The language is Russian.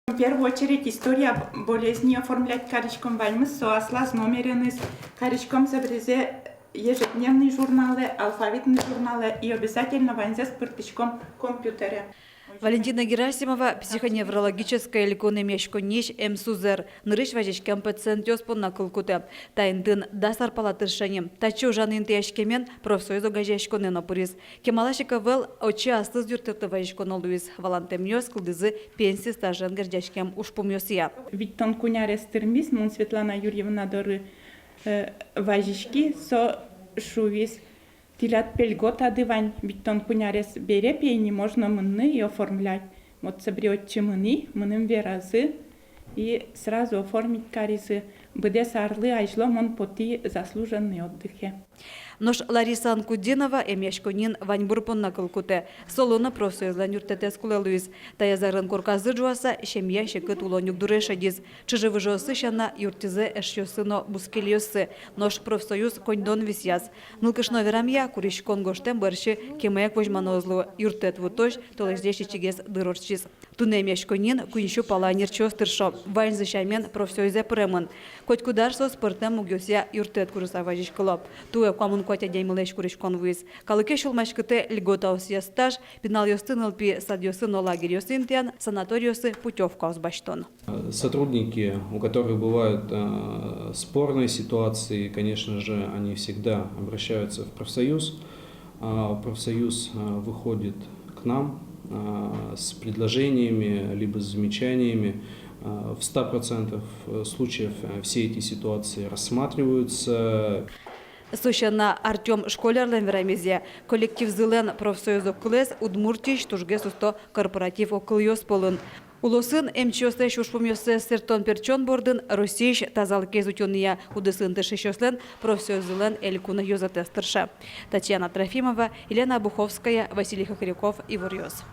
В первую очередь история болезни оформлять каричком ваймыс, соасла с номерами с каричком забрезе ежедневные журналы, алфавитные журналы и обязательно ванзе с пыртычком компьютера. Валентина Герасимова психоневрологическая леконы мешкониш МСУЗР нырыш вазишкем пациент ёспонна кылкуты. Тайндын дасар палатыршанем. Тачу жанын тяшкемен профсоюзу газешконен опурис. Кемалашика вел очи астыз юртыты вазишкон олуис. Валантем ёс кылдызы пенсии стажен гердяшкем ушпум ёсия. Виттон куняре стырмис, мун Светлана Юрьевна доры вазишки со шувис. Тилят пельгот адывань, Виттон кунярес бере пейни можно мынны и оформлять. Вот соберет чемыны, мыным веразы и сразу оформить каризы. Быде сарлы айшло мон поти заслуженный отдыхе. Нож Лариса Анкудинова эмешконин ваньбурпонна кылкуте. Солона профсоюзлан юртетес кулелуис. Таязарын корказы жуаса шемья шекыт улонюк дурешадиз. Чыжывы жосы шана юртизе эшьёсыно бускельёсы. Нож профсоюз коньдон висяс. Нылкышно верамья куришкон гоштем барши кемеяк вожманозлу. Юртет вутош толеждеши чигез дырорчиз. Туне эмешконин куиншу паланир чостыршо. Вайн зашамен профсоюзе премын. Коть кударсо спортем угёся юртет курсаважиш клоп. Туе коммун котя деймылеш куришкон виз. Калыке шулмашкыте льгота осия стаж, пенал ёстын ылпи садьёсын лагерь ёсынтян, санаториосы путевка озбаштон. Сотрудники, у которых бывают спорные ситуации, конечно же, они всегда обращаются в профсоюз. Профсоюз выходит к нам с предложениями, либо с замечаниями. В 100% случаев все эти ситуации рассматриваются. Сущана Артем Школярлен верамезе. Коллектив зылен профсоюзу клес удмуртич тужге сусто корпоратив окыл ёсполын. Улосын МЧОС шушпумёсы сертон перчон бордын Росейш тазалык изутёния удысын тышещёслен профсоюзылен элькуна ёзатестырша. Татьяна Трофимова, Елена Буховская, Василий Хохряков, Ивор Ёс.